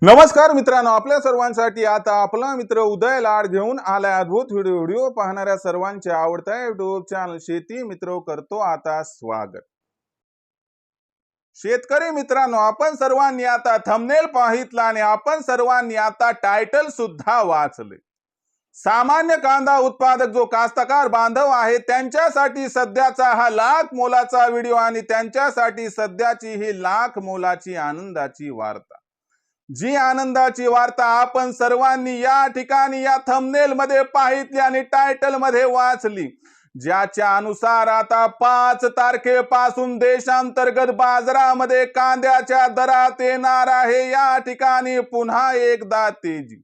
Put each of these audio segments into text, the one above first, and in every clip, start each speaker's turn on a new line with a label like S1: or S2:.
S1: नमस्कार मित्रांनो, आपल्या सर्वांसाठी आता आपला मित्र उदय लाड घेऊन आलाय अद्भुत व्हिडिओ पाहणाऱ्या सर्वांच्या आवडत्या युट्यूब चॅनल शेती मित्र करतो आता स्वागत। शेतकरी मित्रांनो, आपण सर्वांनी आता थंबनेल पाहितला आणि आपण सर्वांनी आता टायटल सुद्धा वाचले। सामान्य कांदा उत्पादक जो कास्तकार बांधव आहे त्यांच्यासाठी सध्याचा हा लाख मोलाचा व्हिडिओ आणि त्यांच्यासाठी सध्याची ही लाख मोलाची आनंदाची वार्ता। जी आनंदाची वार्ता आपण सर्वांनी या ठिकाणी या थंबनेल मध्ये पाहितली आणि टायटल मध्ये वाचली, ज्याच्या अनुसार आता 5 तारखेपासून देशांतर्गत बाजारामध्ये कांद्याच्या दरात येणार आहे या ठिकाणी पुन्हा एकदा तेजी।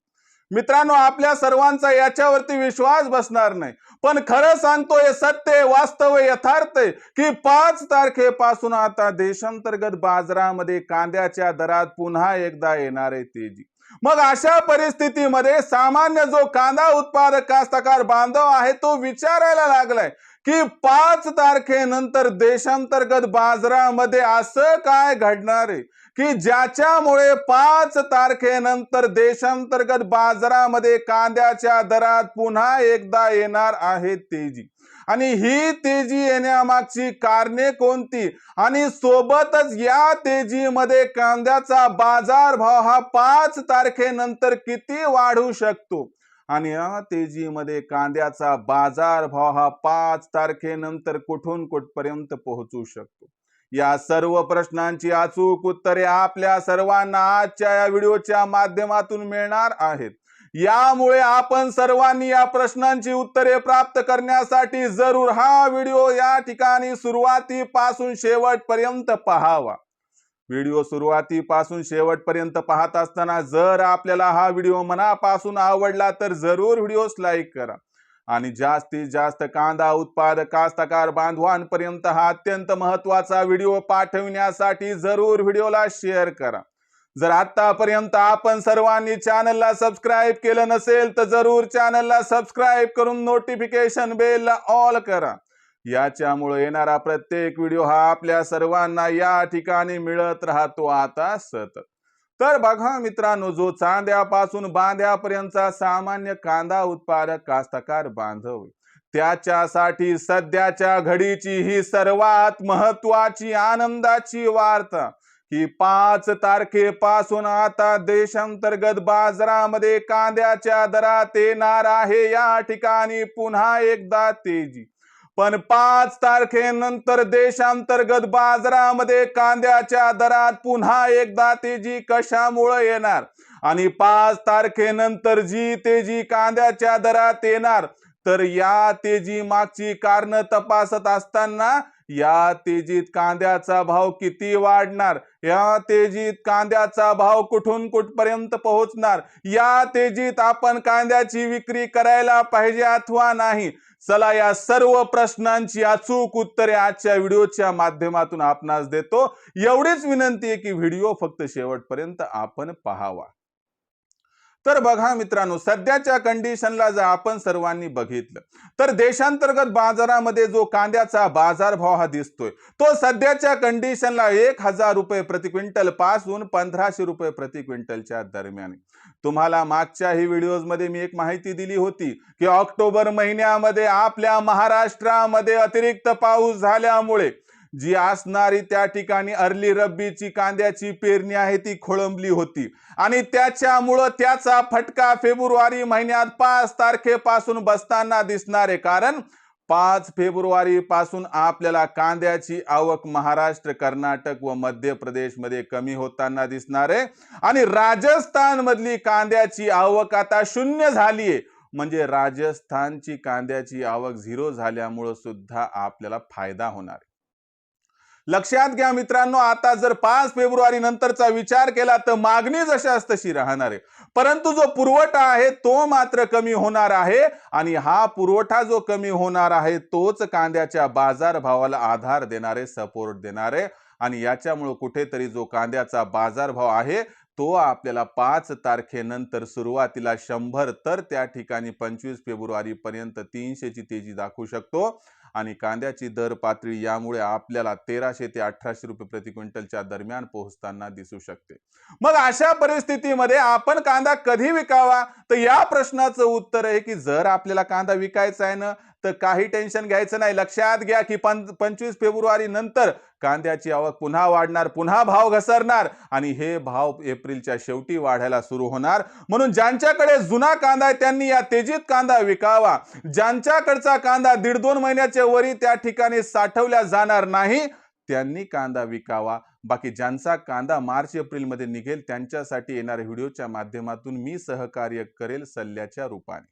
S1: मित्रांनो, आपल्या सर्वांचा याच्यावरती विश्वास बसणार नाही, पण खरं सांगतो हे सत्य वास्तव यथार्थ आहे की 5 तारखेपासून आता देशांतर्गत बाजारामध्ये कांद्याच्या दरात पुन्हा एकदा येणार आहे तेजी। मग अशा परिस्थितीमध्ये सामान्य जो कांदा उत्पादक कास्तकार बांधव आहे तो विचारायला लागलाय की 5 तारखेनंतर देशांतर्गत बाजारामध्ये असं काय घडणार आहे की ज्याच्यामुळे 5 तारखेनंतर देशांतर्गत बाजारामध्ये कांद्याच्या दरात पुन्हा एकदा येणार आहे तेजी। आणि ही तेजी येण्यामागची कारणे कोणती आणि सोबतच या तेजीमध्ये कांद्याचा बाजारभाव हा 5 तारखेनंतर किती वाढू शकतो आणि या तेजीमध्ये कांद्याचा बाजारभाव हा 5 तारखेनंतर कुठून कुठपर्यंत पोहोचू शकतो, या सर्व प्रश्नांची अचूक उत्तरे आपल्या सर्वांना आजच्या या व्हिडिओच्या माध्यमातून मिळणार आहेत। यामुळे आपण सर्वांनी या प्रश्नांची उत्तरे प्राप्त करण्यासाठी जरूर हा व्हिडिओ या ठिकाणी सुरुवातीपासून शेवटपर्यंत पाहावा। व्हिडिओ सुरुवातीपासून शेवटपर्यंत पाहत असताना जर आपल्याला हा व्हिडिओ मनापासून आवडला तर जरूर व्हिडिओस लाईक करा आणि जास्तीत जास्त कांदा उत्पादक कास्तकार बांधवांपर्यंत हा अत्यंत महत्त्वाचा व्हिडिओ पाठविण्यासाठी जरूर व्हिडिओला शेअर करा। जर आतापर्यंत आपण सर्वांनी चॅनलला सबस्क्राइब केलं नसेल तर जरूर चॅनलला सबस्क्राइब करून नोटिफिकेशन बेलला ऑल करा, याच्यामुळे येणारा प्रत्येक व्हिडिओ हा आपल्या सर्वांना या ठिकाणी मिळत राहतो आता सतत। तर बघा मित्रांनो, जो चांद्यापासून बांध्यापर्यंतचा सामान्य कांदा उत्पादक कास्तकार बांधव त्याच्यासाठी सध्याच्या घडीची ही सर्वात महत्त्वाची आनंदाची वार्ता की 5 तारखेपासून आता देशांतर्गत बाजारामध्ये कांद्याच्या दरात येणार आहे या ठिकाणी पुन्हा एकदा तेजी। पण 5 तारखेनंतर देशांतर्गत बाजारामध्ये कांद्याच्या दरात पुन्हा एकदा तेजी कशामुळे येणार आणि 5 तारखेनंतर जी तेजी कांद्याच्या दरात येणार तर या तेजी मागची कारण तपासत असताना या तेजीत कांद्याचा भाव किती वाढणार, या तेजीत कांद्याचा भाव कुठून कुठपर्यंत पोहोचणार, या तेजीत आपण कांद्याची विक्री करायला पाहिजे अथवा नाही, चला या सर्व प्रश्नांची अचूक उत्तरे आजच्या व्हिडिओच्या माध्यमातून आपणास देतो। एवढीच विनंती आहे की व्हिडिओ फक्त शेवटपर्यंत आपण पाहावा। तर बघा मित्रांनो, सध्याच्या कंडिशनला जर आपण सर्वांनी बघितलं तर देशांतर्गत बाजारामध्ये जो कांद्याचा बाजारभाव हा दिसतोय तो सध्याच्या कंडिशनला 1000 रुपये प्रति क्विंटल पासून 1500 रुपये प्रति क्विंटलच्या दरम्यान। तुम्हाला मागच्याही व्हिडिओज मध्ये मी एक माहिती दिली होती की ऑक्टोबर महिन्यामध्ये आपल्या महाराष्ट्रामध्ये अतिरिक्त पाऊस झाल्यामुळे जी असणारी त्या ठिकाणी अर्ली रब्बीची कांद्याची पेरणी आहे ती खोळंबली होती आणि त्याच्यामुळे त्याचा फटका फेब्रुवारी महिन्यात 5 तारखेपासून बसताना दिसणार आहे। कारण 5 फेब्रुवारी पासून आपल्याला कांद्याची आवक महाराष्ट्र, कर्नाटक व मध्य प्रदेश मध्ये कमी होताना दिसणार आहे आणि राजस्थान मधली कांद्याची आवक आता शून्य झाली आहे, म्हणजे राजस्थानची कांद्याची आवक 0 झाल्यामुळे सुद्धा आपल्याला फायदा होणार आहे। लक्षात घ्या मित्रांनो, आता जर 5 फेब्रुवारी नंतरचा विचार केला तर मागणी जशास तशी राहणार आहे, परंतु जो पुरवठा आहे तो मात्र कमी होणार आहे आणि हा पुरवठा जो कमी होणार आहे तोच कांद्याच्या बाजारभावाला आधार देणार आहे, सपोर्ट देणार आहे आणि याच्यामुळे कुठेतरी जो कांद्याचा बाजारभाव आहे तो आपल्याला 5 तारखेनंतर सुरुवातीला 100 तर त्या ठिकाणी 25 फेब्रुवारी पर्यंत 300 ची तेजी दाखवू शकतो आणि कांद्याची दर पातळी यामुळे आपल्याला 1300 ते 1800 रुपये प्रति क्विंटलच्या दरम्यान पोहोचताना दिसू शकते। मग अशा परिस्थितीमध्ये आपण कांदा कधी विकावा, तर या प्रश्नाचं उत्तर आहे की जर आपल्याला कांदा विकायचा आहे ना, तर काही टेन्शन घ्यायचं नाही। लक्षात घ्या की 25 फेब्रुवारी नंतर कांद्याची आवक पुन्हा वाढणार, पुन्हा भाव घसरणार आणि हे भाव एप्रिलच्या शेवटी वाढायला सुरू होणार। म्हणून ज्यांच्याकडे जुना कांदा आहे त्यांनी या तेजीत कांदा विकावा। ज्यांच्याकडचा कांदा 1.5-2 महिन्याच्या वरी त्या ठिकाणी साठवल्या जाणार नाही त्यांनी कांदा विकावा। बाकी ज्यांचा कांदा मार्च एप्रिल मध्ये निघेल त्यांच्यासाठी येणाऱ्या व्हिडिओच्या माध्यमातून मी सहकार्य करेल सल्ल्याच्या रूपाने।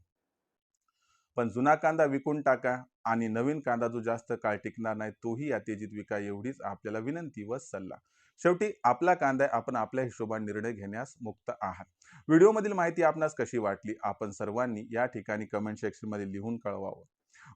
S1: पण जुना कांदा विकून टाका आणि नवीन कांदा जो जास्त काळ टिकणार नाही तोही या तेजीत विका, एवढीच आपल्याला विनंती व सल्ला। शेवटी आपला कांदा आपण आपल्या हिशोबाने निर्णय घेण्यास मुक्त आहात। व्हिडिओमधील माहिती आपणास कशी वाटली आपण सर्वांनी या ठिकाणी कमेंट सेक्शन मध्ये लिहून कळवावं।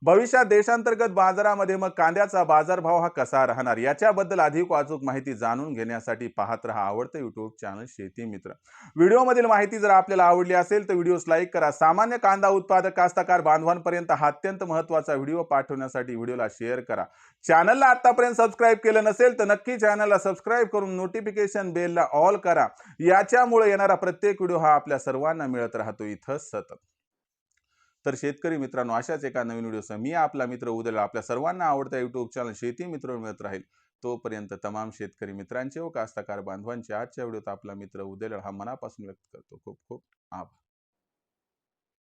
S1: भविष्यात देशांतर्गत बाजारामध्ये मग कांद्याचा बाजारभाव हा कसा राहणार याच्याबद्दल अधिक अचूक माहिती जाणून घेण्यासाठी पाहत रहा आवडतं युट्यूब चॅनल शेती मित्र। व्हिडिओमधील माहिती जर आपल्याला आवडली असेल तर व्हिडिओस लाईक करा। सामान्य कांदा उत्पादक कास्तकार बांधवांपर्यंत हा अत्यंत महत्त्वाचा व्हिडिओ पाठवण्यासाठी व्हिडिओला शेअर करा। चॅनलला आतापर्यंत सबस्क्राईब केलं नसेल तर नक्की चॅनलला सबस्क्राईब करून नोटिफिकेशन बेलला ऑल करा। याच्यामुळे येणारा प्रत्येक व्हिडिओ हा आपल्या सर्वांना मिळत राहतो इथं सतत। तर शेतकरी मित्रांनो, अशाच एका नवीन व्हिडिओसह मी आपला मित्र उदय आपल्या सर्वांना आवडता युट्यूब चॅनल शेती मित्र मिळत राहील। तोपर्यंत तमाम शेतकरी मित्रांचे व कास्तकार बांधवांचे आजच्या व्हिडिओत आपला मित्र उदय हा मनापासून व्यक्त करतो। खूप खूप आभार।